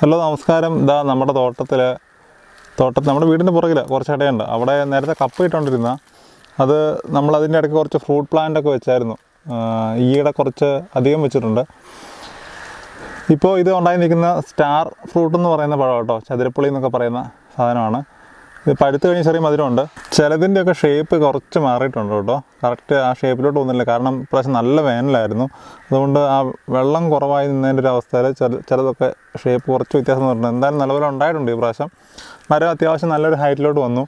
Hello നമസ്കാരം. ഇതാ നമ്മുടെ തോട്ടത്തിൽ നമ്മുടെ വീടിൻ്റെ പുറകിൽ കുറച്ച് ഇടയുണ്ട്. അവിടെ നേരത്തെ കപ്പ ഇട്ടുകൊണ്ടിരുന്ന അത് നമ്മളതിൻ്റെ ഇടയ്ക്ക് കുറച്ച് ഫ്രൂട്ട് പ്ലാന്റൊക്കെ വെച്ചായിരുന്നു. ഈയിടെ കുറച്ച് അധികം വെച്ചിട്ടുണ്ട്. ഇപ്പോൾ ഇത് ഉണ്ടായി നിൽക്കുന്ന സ്റ്റാർ ഫ്രൂട്ട് എന്ന് പറയുന്ന പഴം കേട്ടോ, ചതുരപ്പുളി എന്നൊക്കെ പറയുന്ന സാധനമാണ്. ഇത് പഴുത്ത് കഴിഞ്ഞ് ചെറിയ മധുരമുണ്ട്. ചിലതിൻ്റെയൊക്കെ ഷേപ്പ് കുറച്ച് മാറിയിട്ടുണ്ട് കേട്ടോ, കറക്റ്റ് ആ ഷേപ്പിലോട്ട് പോകുന്നില്ല. കാരണം ഇപ്രാവശ്യം നല്ല വേനലായിരുന്നു. അതുകൊണ്ട് ആ വെള്ളം കുറവായി നിന്നതിൻ്റെ ഒരു അവസ്ഥയിൽ ചിലതൊക്കെ ഷേപ്പ് കുറച്ച് വ്യത്യാസം വരുന്നുണ്ട്. എന്തായാലും നല്ലപോലെ ഉണ്ടായിട്ടുണ്ട് ഈ പ്രാവശ്യം. മരം അത്യാവശ്യം നല്ലൊരു ഹൈറ്റിലോട്ട് വന്നു.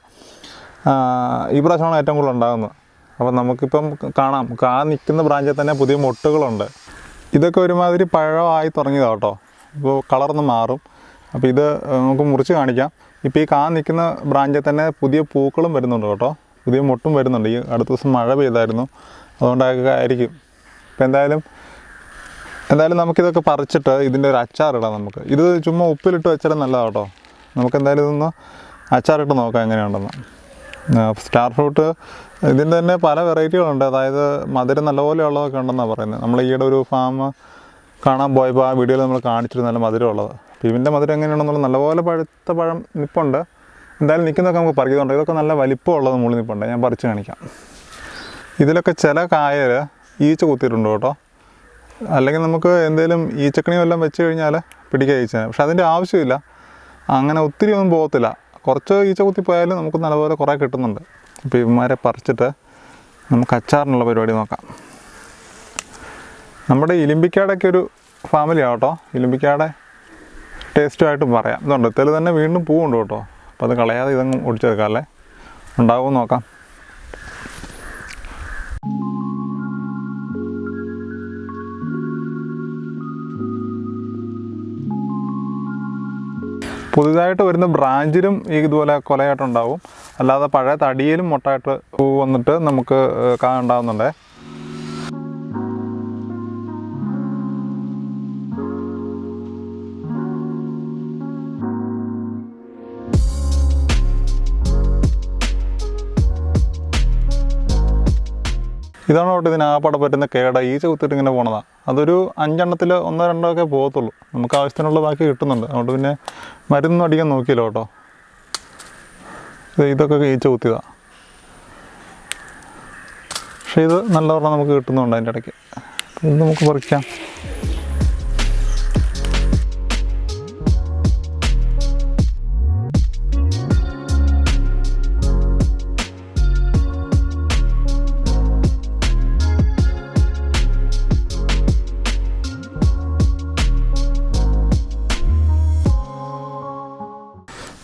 ഈ പ്രാവശ്യമാണ് ഏറ്റവും കൂടുതൽ ഉണ്ടാകുന്നത്. അപ്പോൾ നമുക്കിപ്പം കാണാം, നിൽക്കുന്ന ബ്രാഞ്ചിൽ തന്നെ പുതിയ മൊട്ടുകളുണ്ട്. ഇതൊക്കെ ഒരുമാതിരി പഴമായി തുടങ്ങിയതാണ് കേട്ടോ. ഇപ്പോൾ കളർന്ന് മാറും. അപ്പോൾ ഇത് നമുക്ക് മുറിച്ച് കാണിക്കാം. ഇപ്പോൾ ഈ നിൽക്കുന്ന ബ്രാഞ്ചിൽ തന്നെ പുതിയ പൂക്കളും വരുന്നുണ്ട് കേട്ടോ, പുതിയ മൊട്ടും വരുന്നുണ്ട്. ഈ അടുത്ത ദിവസം മഴ പെയ്തായിരുന്നു, അതുകൊണ്ടൊക്കെ ആയിരിക്കും. അപ്പോൾ എന്തായാലും നമുക്കിതൊക്കെ പറിച്ചിട്ട് ഇതിൻ്റെ ഒരു അച്ചാറിടാം. നമുക്ക് ഇത് ചുമ്മാ ഉപ്പിലിട്ട് വെച്ചാൽ നല്ലതാണ് കേട്ടോ. നമുക്കെന്തായാലും ഇതൊന്ന് അച്ചാറിട്ട് നോക്കാം എങ്ങനെയുണ്ടെന്ന്. സ്റ്റാർ ഫ്രൂട്ട് ഇതിൻ്റെ തന്നെ പല വെറൈറ്റികളുണ്ട്. അതായത് മധുരം നല്ലപോലെ ഉള്ളതൊക്കെ ഉണ്ടെന്നാണ് പറയുന്നത്. നമ്മൾ ഈയിടെ ഒരു ഫാം കാണാൻ പോയപ്പോൾ ആ വീഡിയോയിൽ നമ്മൾ കാണിച്ചിരുന്നു നല്ല മധുരമുള്ളത്. അപ്പോൾ ഇതിൻ്റെ മധുരം എങ്ങനെയാണെന്നുള്ളത് നല്ലപോലെ പഴുത്ത പഴം നിൽപ്പുണ്ട്. എന്തായാലും നിൽക്കുന്നതൊക്കെ നമുക്ക് പറിക്കുന്നുണ്ട്. ഇതൊക്കെ നല്ല വലിപ്പമുള്ളത് മുകളിൽ നിൽപ്പുണ്ട്. ഞാൻ പറിച്ച് കാണിക്കാം. ഇതിലൊക്കെ ചില കായൽ ഈച്ച കുത്തിയിട്ടുണ്ട് കേട്ടോ. അല്ലെങ്കിൽ നമുക്ക് എന്തെങ്കിലും ഈച്ചക്കണിയും എല്ലാം വെച്ച് കഴിഞ്ഞാൽ പിടിക്കുക ഈച്ച. പക്ഷെ അതിൻ്റെ ആവശ്യമില്ല, അങ്ങനെ ഒത്തിരി ഒന്നും പോകത്തില്ല. കുറച്ച് ഈച്ച കുത്തിപ്പോയാലും നമുക്ക് നല്ലപോലെ കുറേ കിട്ടുന്നുണ്ട്. അപ്പോൾ ഇവന്മാരെ പറിച്ചിട്ട് നമുക്ക് അച്ചാറിനുള്ള പരിപാടി നോക്കാം. നമ്മുടെ ഇലിമ്പിക്കാടൊക്കെ ഒരു ഫാമിലി ആട്ടോ. ഇലിമ്പിക്കാടെ ടേസ്റ്റുമായിട്ടും പറയാം. ഇതുണ്ട് തെല് തന്നെ വീണ്ടും പൂവുണ്ട് കേട്ടോ. അപ്പോൾ അത് കളയാതെ ഇതങ്ങ് ഒടിച്ചെടുക്കാം അല്ലേ, ഉണ്ടാവുമെന്ന് നോക്കാം. പുതുതായിട്ട് വരുന്ന ബ്രാഞ്ചിലും ഇതുപോലെ കൊലയായിട്ടുണ്ടാവും. അല്ലാതെ പഴയ തടിയിലും മൊട്ടായിട്ട് പൂ വന്നിട്ട് നമുക്ക് ഉണ്ടാകുന്നുണ്ട്. ഇതാണ് കേട്ടോ ഇതിനാകപ്പാടെ പറ്റുന്ന കേട. ഈച്ച കുത്തിയിട്ട് ഇങ്ങനെ പോണതാണ്. അതൊരു 5 എണ്ണത്തിൽ 1-2 ഒക്കെ പോകത്തുള്ളൂ. നമുക്ക് ആവശ്യത്തിനുള്ള ബാക്കി കിട്ടുന്നുണ്ട്. അതുകൊണ്ട് പിന്നെ മരുന്നൊന്നും അടിക്കാൻ നോക്കിയില്ല കേട്ടോ. ഇതൊക്കെ ഈച്ച കുത്തിയതാണ്. പക്ഷേ ഇത് നല്ല പറഞ്ഞാൽ നമുക്ക് കിട്ടുന്നുണ്ട് അതിൻ്റെ ഇടയ്ക്ക്. ഇത് നമുക്ക് പറിക്കാം.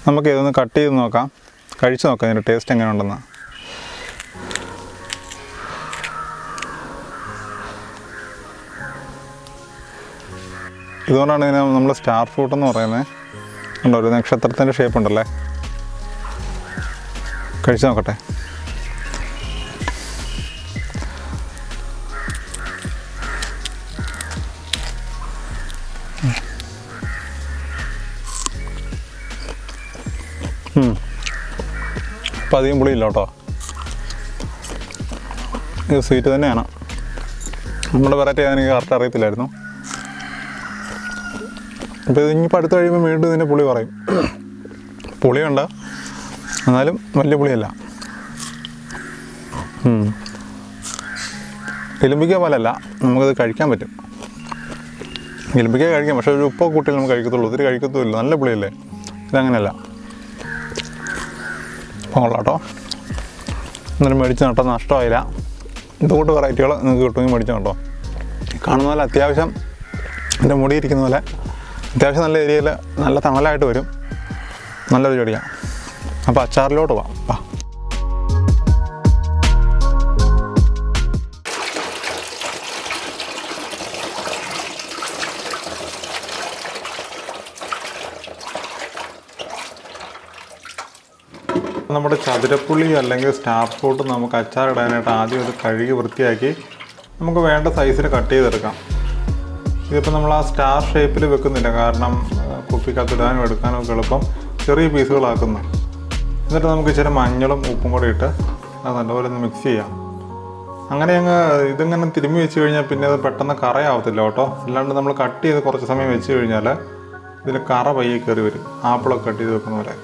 നമുക്ക് ഇതൊന്ന് കട്ട് ചെയ്ത് നോക്കാം, കഴിച്ച് നോക്കാം ഇതിൻ്റെ ടേസ്റ്റ് എങ്ങനെ ഉണ്ടെന്ന്. ഇതുകൊണ്ടാണ് ഇതിനെ നമ്മൾ സ്റ്റാർ ഫ്രൂട്ട് എന്ന് പറയുന്നത്. ഉണ്ടോ, ഒരു നക്ഷത്രത്തിൻ്റെ ഷേപ്പ് ഉണ്ടല്ലേ. കഴിച്ച് നോക്കട്ടെ. അപ്പം അധികം പുളിയില്ല കേട്ടോ. ഇത് സ്വീറ്റ് തന്നെയാണ്. നമ്മുടെ വെറൈറ്റി എനിക്ക് കറക്റ്റ് അറിയത്തില്ലായിരുന്നു. അപ്പോൾ ഇത് ഇനിയിപ്പോൾ അടുത്ത് കഴിയുമ്പോൾ വീണ്ടും ഇതിൻ്റെ പുളി പറയും. പുളിയുണ്ട്, എന്നാലും വലിയ പുളിയല്ല. ഇലിമ്പിക്ക പോലല്ല, നമുക്കത് കഴിക്കാൻ പറ്റും. ഇലിമ്പിക്ക കഴിക്കാം, പക്ഷേ ഒരു ഉപ്പൊക്കെ കൂട്ടിയാൽ നമുക്ക് കഴിക്കത്തുള്ളൂ. ഒത്തിരി കഴിക്കത്തുമില്ല, നല്ല പുളിയല്ലേ. ഇതങ്ങനെയല്ല. കൊള്ളാം കേട്ടോ. എന്നാലും മേടിച്ച് നട്ടോ, നഷ്ടമായില്ല. ഇതുകൂട്ട് വെറൈറ്റികൾ നിങ്ങൾക്ക് കിട്ടുമെങ്കിൽ മേടിച്ചു കേട്ടോ. കാണുന്ന പോലെ അത്യാവശ്യം എൻ്റെ മുടിയിരിക്കുന്ന പോലെ അത്യാവശ്യം നല്ല ഏരിയയിൽ നല്ല തണലായിട്ട് വരും. നല്ലൊരു ചെടിയാണ്. അപ്പോൾ അച്ചാറിലോട്ട് പോവാം. നമ്മുടെ ചതുരപ്പുളി അല്ലെങ്കിൽ സ്റ്റാർ ഫ്രൂട്ട് നമുക്ക് അച്ചാറിടാനായിട്ട് ആദ്യം അത് കഴുകി വൃത്തിയാക്കി നമുക്ക് വേണ്ട സൈസിൽ കട്ട് ചെയ്തെടുക്കാം. ഇതിപ്പോൾ നമ്മൾ ആ സ്റ്റാർ ഷേപ്പിൽ വെക്കുന്നില്ല, കാരണം കുപ്പിക്കകത്തിടാനും എടുക്കാനും ഒക്കെ എളുപ്പം ചെറിയ പീസുകളാക്കുന്നു. എന്നിട്ട് നമുക്ക് ഇച്ചിരി മഞ്ഞളും ഉപ്പും കൂടി ഇട്ട് അത് നല്ലപോലെ ഒന്ന് മിക്സ് ചെയ്യാം. അങ്ങനെ ഇതിങ്ങനെ തിരുമ്മി വെച്ച് കഴിഞ്ഞാൽ പിന്നെ അത് പെട്ടെന്ന് കറയാവത്തില്ല കേട്ടോ. അല്ലാണ്ട് നമ്മൾ കട്ട് ചെയ്ത് കുറച്ച് സമയം വെച്ച് കഴിഞ്ഞാൽ ഇതിൽ കറ പയ്യെ കയറി വരും, ആപ്പിളൊക്കെ കട്ട് ചെയ്ത് വെക്കുന്ന പോലെ.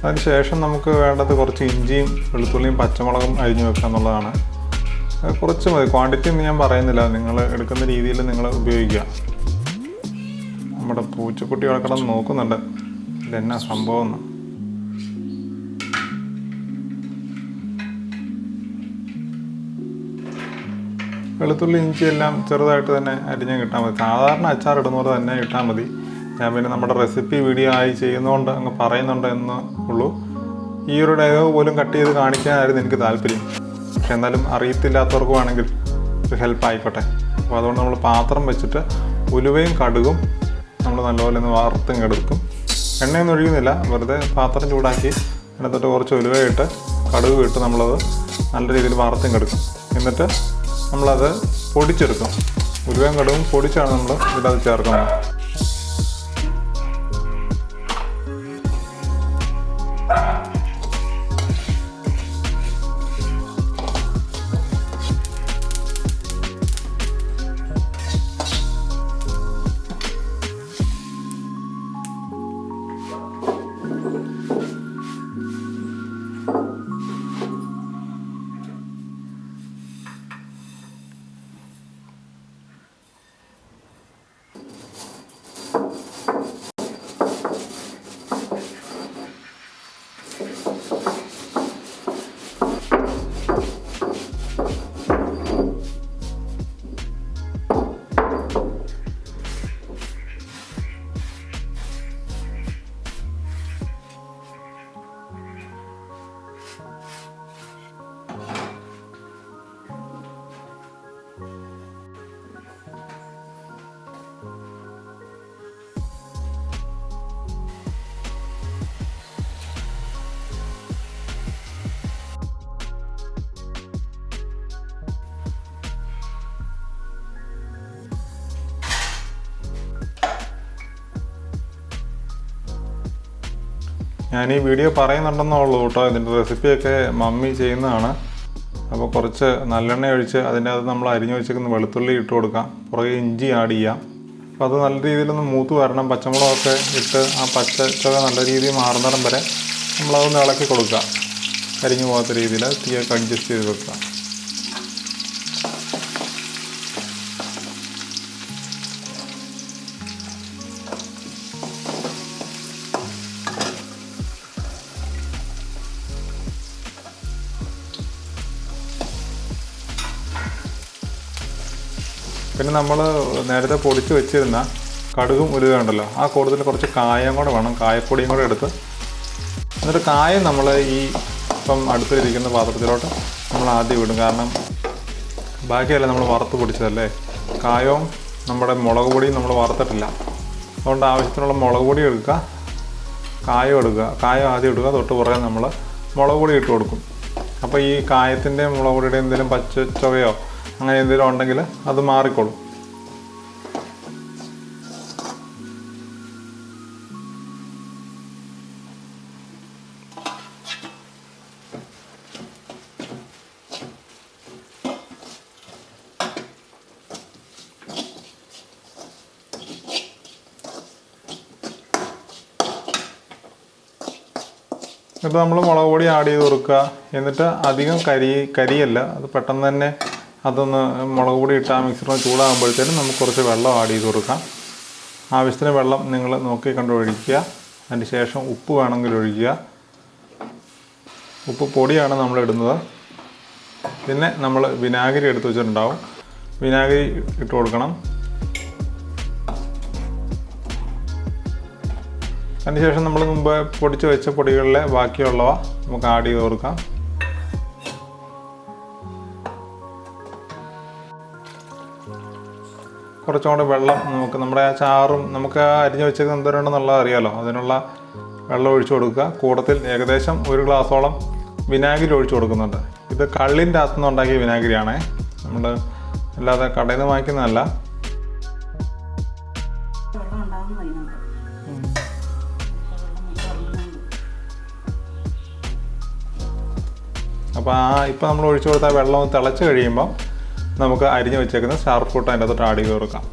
അതിന് ശേഷം നമുക്ക് വേണ്ടത് കുറച്ച് ഇഞ്ചിയും വെളുത്തുള്ളിയും പച്ചമുളകും അരിഞ്ഞു വെക്കുക എന്നുള്ളതാണ്. കുറച്ച് മതി, ക്വാണ്ടിറ്റി ഒന്നും ഞാൻ പറയുന്നില്ല, നിങ്ങൾ എടുക്കുന്ന രീതിയിൽ നിങ്ങൾ ഉപയോഗിക്കുക. നമ്മുടെ പൂച്ചക്കുട്ടി കിടന്ന് നോക്കുന്നുണ്ട് ഇതെന്നാ സംഭവം എന്ന്. വെളുത്തുള്ളി ഇഞ്ചി എല്ലാം ചെറുതായിട്ട് തന്നെ അരിഞ്ഞ് കിട്ടാൽ മതി. സാധാരണ അച്ചാർ ഇടുന്ന പോലെ തന്നെ ഇട്ടാൽ മതി. ഞാൻ പിന്നെ നമ്മുടെ റെസിപ്പി വീഡിയോ ആയി ചെയ്യുന്നതുകൊണ്ട് അങ്ങ് പറയുന്നുണ്ട് എന്ന് ഉള്ളൂ. ഈ ഒരു ഡയലോഗ് പോലും കട്ട് ചെയ്ത് കാണിക്കാനായിരുന്നു എനിക്ക് താല്പര്യം. പക്ഷെ എന്നാലും അറിയത്തില്ലാത്തവർക്ക് വേണമെങ്കിൽ ഒരു ഹെൽപ്പ് ആയിക്കോട്ടെ. അപ്പോൾ അതുകൊണ്ട് നമ്മൾ പാത്രം വെച്ചിട്ട് ഉലുവയും കടുകും നമ്മൾ നല്ലപോലെ ഒന്ന് വറുത്തും കെടുക്കും. എണ്ണയൊന്നും ഒഴിക്കുന്നില്ല, വെറുതെ പാത്രം ചൂടാക്കി അതിനകത്തോട്ട് കുറച്ച് ഉലുവയിട്ട് കടുക് ഇട്ട് നമ്മളത് നല്ല രീതിയിൽ വറുത്തും കെടുക്കും. എന്നിട്ട് നമ്മളത് പൊടിച്ചെടുക്കും. ഉലുവയും കടുകും പൊടിച്ചാണ് നമ്മൾ ഇതിലത് ചേർക്കുന്നത്. ഞാൻ ഈ വീഡിയോ പറയുന്നുണ്ടെന്നുള്ളൂ കേട്ടോ. ഇതിൻ്റെ റെസിപ്പിയൊക്കെ മമ്മി ചെയ്യുന്നതാണ്. അപ്പോൾ കുറച്ച് നല്ലെണ്ണ ഒഴിച്ച് അതിൻ്റെ അത് നമ്മൾ അരിഞ്ഞു വെച്ചേക്കുന്ന വെളുത്തുള്ളി ഇട്ട് കൊടുക്കാം. പുറകെ ഇഞ്ചി ആഡ് ചെയ്യാം. അപ്പോൾ അത് നല്ല രീതിയിലൊന്ന് മൂത്ത് വരണം. പച്ചമുളകൊക്കെ ഇട്ട് ആ പച്ച ചുവ നല്ല രീതിയിൽ മാറുന്നിടം വരെ നമ്മളതൊന്ന് ഇളക്കി കൊടുക്കുക. കരിഞ്ഞു പോകാത്ത രീതിയിൽ തീയൊക്കെ അഡ്ജസ്റ്റ് ചെയ്ത് വെക്കുക. പിന്നെ നമ്മൾ നേരത്തെ പൊടിച്ച് വെച്ചിരുന്ന കടുകും ഉലുവയും ഉണ്ടല്ലോ, ആ കൂടുതൽ കുറച്ച് കായം കൂടെ വേണം, കായപ്പൊടിയും കൂടെ എടുത്ത്. എന്നിട്ട് കായം നമ്മൾ ഈ ഇപ്പം അടുത്തിരിക്കുന്ന പാത്രത്തിലോട്ട് നമ്മൾ ആദ്യം ഇടും. കാരണം ബാക്കിയല്ല നമ്മൾ വറുത്ത് പൊടിച്ചതല്ലേ. കായവും നമ്മുടെ മുളക് പൊടിയും നമ്മൾ വറുത്തിട്ടില്ല. അതുകൊണ്ട് ആവശ്യത്തിനുള്ള മുളക് പൊടി എടുക്കുക, കായം എടുക്കുക. കായം ആദ്യം ഇടുക, തൊട്ട് പുറകെ നമ്മൾ മുളക് പൊടി ഇട്ട് കൊടുക്കും. അപ്പോൾ ഈ കായത്തിൻ്റെ മുളക് പൊടിയുടെ എന്തെങ്കിലും പച്ച ചുവയോ അങ്ങനെ എന്തെങ്കിലും ഉണ്ടെങ്കിൽ അത് മാറിക്കോളും. എന്നിട്ട് നമ്മൾ മുളക് പൊടി ആഡ് ചെയ്ത് കൊടുക്കുക. എന്നിട്ട് അധികം കരിയല്ല, അത് പെട്ടെന്ന് തന്നെ അതൊന്ന് മുളക് പൊടി ഇട്ട് ആ മിക്സറിന് ചൂടാകുമ്പോഴത്തേനും നമുക്ക് കുറച്ച് വെള്ളം ആഡ് ചെയ്ത് കൊടുക്കാം. ആവശ്യത്തിന് വെള്ളം നിങ്ങൾ നോക്കി കണ്ട് ഒഴിക്കുക. അതിന് ശേഷം ഉപ്പ് വേണമെങ്കിൽ ഒഴിക്കുക. ഉപ്പ് പൊടിയാണ് നമ്മൾ ഇടുന്നത്. പിന്നെ നമ്മൾ വിനാഗിരി എടുത്ത് വെച്ചിട്ടുണ്ടാവും, വിനാഗിരി ഇട്ട് കൊടുക്കണം. അതിനുശേഷം നമ്മൾ മുമ്പ് പൊടിച്ച് വെച്ച പൊടികളിലെ ബാക്കിയുള്ളവ നമുക്ക് ആഡ് ചെയ്ത് കൊടുക്കാം. കുറച്ചും കൂടെ വെള്ളം നമുക്ക് നമ്മുടെ ആ ചാറും നമുക്ക് അരിഞ്ഞ് വെച്ചേക്കുന്നത് എന്തോരമുണ്ടെന്നുള്ളത് അറിയാമല്ലോ, അതിനുള്ള വെള്ളം ഒഴിച്ചു കൊടുക്കുക. കൂടത്തിൽ ഏകദേശം 1 ഗ്ലാസോളം വിനാഗിരി ഒഴിച്ചു കൊടുക്കുന്നുണ്ട്. ഇത് കള്ളിൻ്റെ അകത്തുനിന്ന് ഉണ്ടാക്കിയ വിനാഗിരിയാണേ, നമ്മൾ അല്ലാതെ കടയിൽ നിന്ന് വാങ്ങിക്കുന്നതല്ല. അപ്പോൾ ഇപ്പോൾ നമ്മൾ ഒഴിച്ചു കൊടുത്ത വെള്ളം തിളച്ച് കഴിയുമ്പോൾ നമുക്ക് അരിഞ്ഞ് വെച്ചേക്കുന്ന സ്റ്റാർ ഫ്രൂട്ട് അതിൻ്റെ അകത്തോട്ട് ആഡ് ചെയ്ത് കൊടുക്കാം.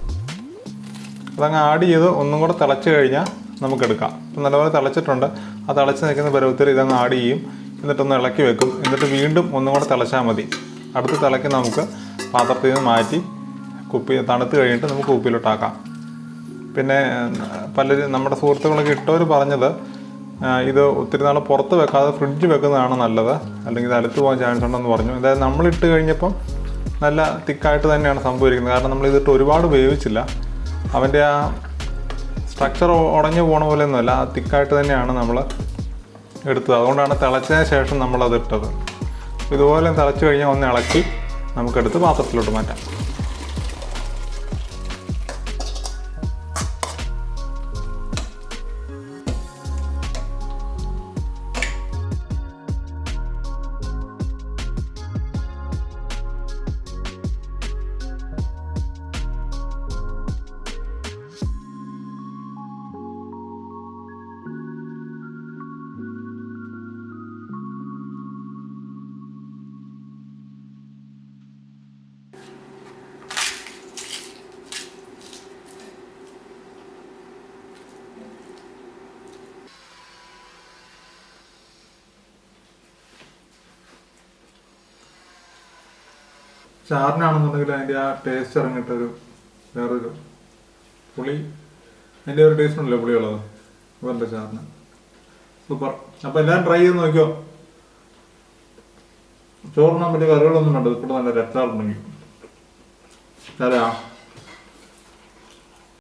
അതങ്ങ് ആഡ് ചെയ്ത് ഒന്നും കൂടെ തിളച്ച് കഴിഞ്ഞാൽ നമുക്കെടുക്കാം. ഇപ്പം നല്ലപോലെ തിളച്ചിട്ടുണ്ട്. ആ തിളച്ച് നിൽക്കുന്ന പരുവത്തിൽ ഇതങ്ങ് ആഡ് ചെയ്യും. എന്നിട്ടൊന്ന് ഇളക്കി വെക്കും. എന്നിട്ട് വീണ്ടും ഒന്നും കൂടെ തിളച്ചാൽ മതി. അടുത്ത് തിളക്കി നമുക്ക് പാത്രത്തിൽ നിന്ന് മാറ്റി തണുത്ത് കഴിഞ്ഞിട്ട് നമുക്ക് കുപ്പിയിലോട്ടാക്കാം. പിന്നെ പലരും നമ്മുടെ സുഹൃത്തുക്കളൊക്കെ ഇട്ടവർ പറഞ്ഞത് ഇത് ഒത്തിരി നാൾ പുറത്ത് വെക്കാതെ ഫ്രിഡ്ജ് വെക്കുന്നതാണ് നല്ലത്, അല്ലെങ്കിൽ ഇത് അലുത്ത് പോകാൻ ചാൻസ് ഉണ്ടെന്ന് പറഞ്ഞു. അതായത് നമ്മളിട്ട് കഴിഞ്ഞപ്പം നല്ല തിക്കായിട്ട് തന്നെയാണ് സംഭവിക്കുന്നത്. കാരണം നമ്മളിതിട്ട് ഒരുപാട് വേവിച്ചില്ല. അവൻ്റെ ആ സ്ട്രക്ചർ ഉടഞ്ഞു പോണ പോലെയൊന്നുമല്ല, ആ തിക്കായിട്ട് തന്നെയാണ് നമ്മൾ എടുത്തത്. അതുകൊണ്ടാണ് തിളച്ചതിന് ശേഷം നമ്മളത് ഇട്ടത്. ഇതുപോലെ തിളച്ച് കഴിഞ്ഞാൽ ഒന്ന് ഇളക്കി നമുക്കെടുത്ത് പാത്രത്തിലോട്ട് മാറ്റാം. ചാറിനാണെന്നുണ്ടെങ്കിൽ അതിൻ്റെ ആ ടേസ്റ്റ് ഇറങ്ങിയിട്ടൊരു വേറൊരു പുളി, അതിൻ്റെ ഒരു ടേസ്റ്റ് ഉണ്ടല്ലോ പുളിയുള്ളത്, അതുപോലെ ചാറിന് സൂപ്പർ. അപ്പോൾ എല്ലാവരും ട്രൈ ചെയ്ത് നോക്കിയോ. ചോറിനാൻ വലിയ കറികളൊന്നും വേണ്ട, ഇപ്പോൾ നല്ല രസാറുണ്ടെങ്കിൽ.